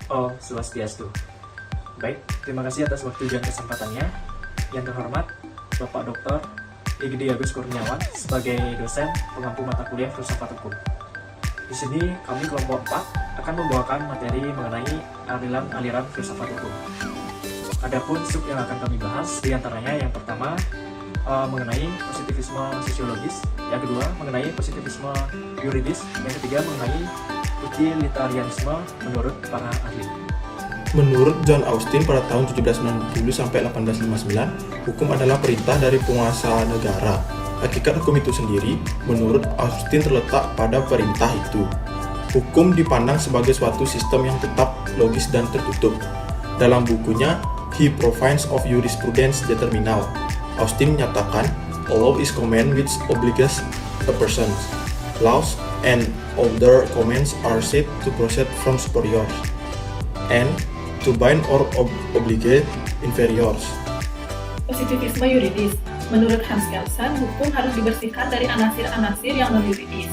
Oh, Swastiastu. Baik, terima kasih atas waktu dan kesempatannya. Yang terhormat, Bapak Dr. Igede Agus Kurniawan sebagai dosen pengampu mata kuliah Filsafat Hukum. Di sini kami kelompok 4 akan membawakan materi mengenai aliran filsafat hukum. Adapun sub yang akan kami bahas diantaranya yang pertama mengenai positivisme sosiologis, yang kedua mengenai positivisme yuridis, yang ketiga mengenai utilitarianisme menurut para ahli. Menurut John Austin pada tahun 1790 sampai 1859, hukum adalah perintah dari penguasa negara. Hakikat hukum itu sendiri, menurut Austin terletak pada perintah itu. Hukum dipandang sebagai suatu sistem yang tetap, logis, dan tertutup. Dalam bukunya, He Provides of Jurisprudence Determinal, Austin menyatakan, "A law is command which obliges a person. Laws and other commands are said to proceed from superiors, and to bind or obligate inferiors." Positivisme yuridis. Menurut Hans Kelsen, hukum harus dibersihkan dari anasir-anasir yang non-yuridis,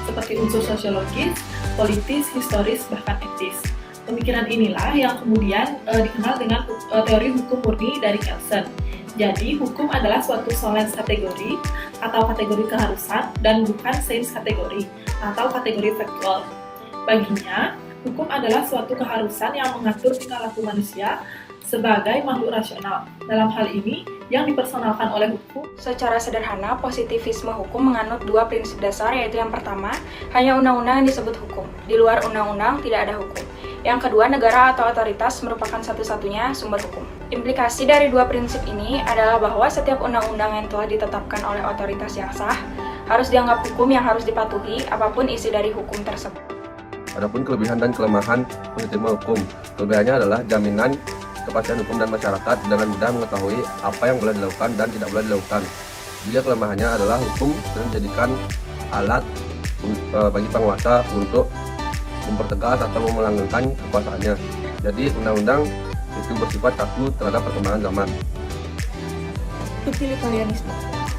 seperti unsur sosiologis, politis, historis, bahkan etis. Pemikiran inilah yang kemudian dikenal dengan teori hukum murni dari Kelsen. Jadi, hukum adalah suatu solens kategori atau kategori keharusan dan bukan sens kategori atau kategori faktual. Baginya, hukum adalah suatu keharusan yang mengatur tingkah laku manusia sebagai makhluk rasional. Dalam hal ini, yang dipersonalkan oleh hukum. Secara sederhana, positivisme hukum menganut dua prinsip dasar, yaitu yang pertama, hanya undang-undang yang disebut hukum. Di luar undang-undang tidak ada hukum. Yang kedua, negara atau otoritas merupakan satu-satunya sumber hukum. Implikasi dari dua prinsip ini adalah bahwa setiap undang-undang yang telah ditetapkan oleh otoritas yang sah harus dianggap hukum yang harus dipatuhi apapun isi dari hukum tersebut. Adapun kelebihan dan kelemahan positivisme hukum, kelebihannya adalah jaminan kepastian hukum dan masyarakat dengan mudah mengetahui apa yang boleh dilakukan dan tidak boleh dilakukan. Jika kelemahannya adalah hukum sering dijadikan alat bagi penguasa untuk mempertegas atau melanggengkan kekuasaannya. Jadi undang-undang itu bersifat kaku terhadap perkembangan zaman. Utilitarianisme.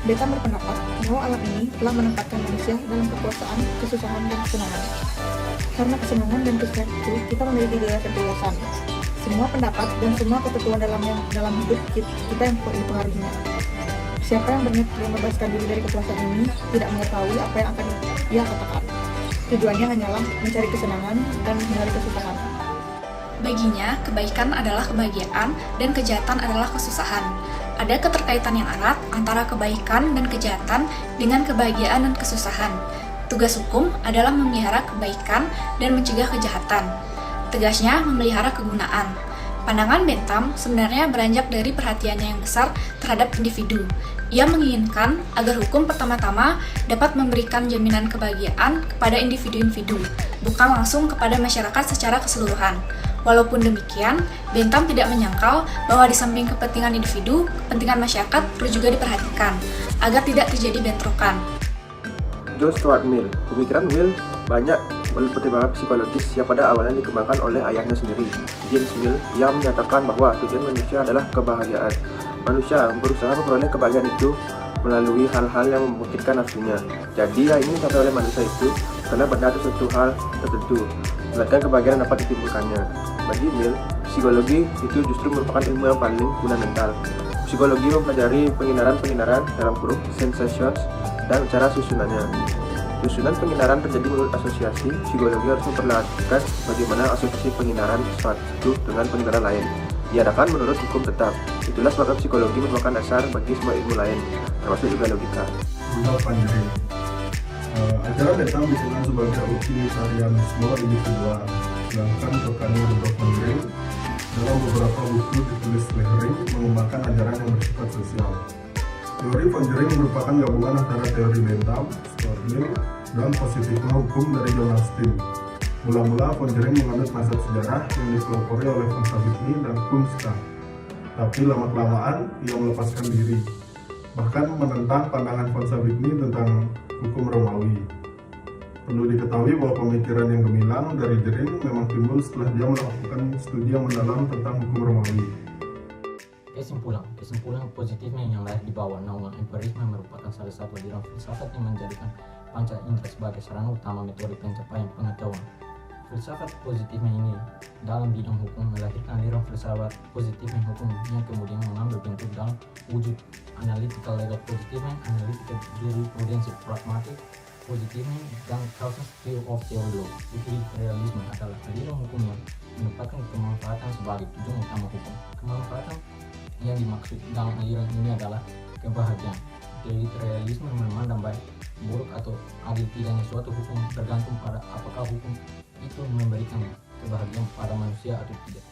Beta berpendapat bahwa alam ini telah menempatkan manusia dalam kekuasaan, kesusahan, dan kesenangan. Karena kesenangan dan kesusahan itu, kita memiliki gaya kebebasan. Semua pendapat dan semua ketentuan dalam hidup kita yang dipengaruhinya. Siapa yang berniat membebaskan diri dari kekuasaan ini tidak mengetahui apa yang akan ia katakan. Tujuannya hanyalah mencari kesenangan dan menghindari kesusahan. Baginya, kebaikan adalah kebahagiaan dan kejahatan adalah kesusahan. Ada keterkaitan yang erat antara kebaikan dan kejahatan dengan kebahagiaan dan kesusahan. Tugas hukum adalah memelihara kebaikan dan mencegah kejahatan. Tegasnya memelihara kegunaan. Pandangan Bentham sebenarnya beranjak dari perhatiannya yang besar terhadap individu. Ia menginginkan agar hukum pertama-tama dapat memberikan jaminan kebahagiaan kepada individu-individu, bukan langsung kepada masyarakat secara keseluruhan. Walaupun demikian, Bentham tidak menyangkal bahwa di samping kepentingan individu, kepentingan masyarakat perlu juga diperhatikan, agar tidak terjadi bentrokan. John Stuart Mill. Pemikiran Mill banyak pertimbangan psikologis yang pada awalnya dikembangkan oleh ayahnya sendiri, James Mill, yang menyatakan bahwa tujuan manusia adalah kebahagiaan. Manusia berusaha memperoleh kebahagiaan itu melalui hal-hal yang memungkinkan nafsunya. Jadi yang ingin dicapai oleh manusia itu karena pada suatu hal tertentu, melainkan kebahagiaan dapat ditimbulkannya. Bagi Mill, psikologi itu justru merupakan ilmu yang paling fundamental. Psikologi mempelajari penghindaran dalam kurung sensations dan cara susunannya. Susunan penghindaran terjadi menurut asosiasi. Psikologi harus memperlihatkan bagaimana asosiasi penghindaran suatu dengan penghindaran lain diadakan menurut hukum tetap. Itulah sebabnya psikologi merupakan dasar bagi semua ilmu lain, termasuk juga logika. Rudolf van Drey. Ajaran Bentham dikenal sebagai utilitarianisme individual, sedangkan rekannya Rudolf van Drey dalam beberapa buku ditulis Lehring mengembangkan ajaran yang bersifat sosial. Teori van Drey merupakan gabungan antara teori Bentham, Stuart Mill, dan positivisme hukum dari John Austin. Mula-mula van Drey menganut mazhab sejarah yang dipelopori oleh von Savigny dan Kunstler. Tapi lama-kelamaan ia melepaskan diri, bahkan menentang pandangan von Savigny tentang hukum Romawi. Perlu diketahui bahwa pemikiran yang gemilang dari Drey memang timbul setelah dia melakukan studi yang mendalam tentang hukum Romawi. Kesimpulan positifnya yang lahir di bawah naungan empirisme merupakan salah satu aliran filsafat yang menjadikan panca indera sebagai sarana utama metode pencapaian pengetahuan. Filsafat positifme ini dalam bidang hukum melahirkan aliran filsafat positifme hukum yang kemudian mengambil bentuk dalam wujud analytical legal positifme, analytical jurisprudensi pragmatik positifme, dan causal theory of theory law. Utilitarianisme adalah aliran hukum yang menempatkan kemanfaatan sebagai tujuan utama hukum. Kemanfaatan yang dimaksud dalam aliran ini adalah kebahagiaan. Utilitarianisme memandang baik, buruk atau adil tidaknya suatu hukum tergantung pada apakah hukum itu memberikan kebahagiaan pada manusia atau tidak.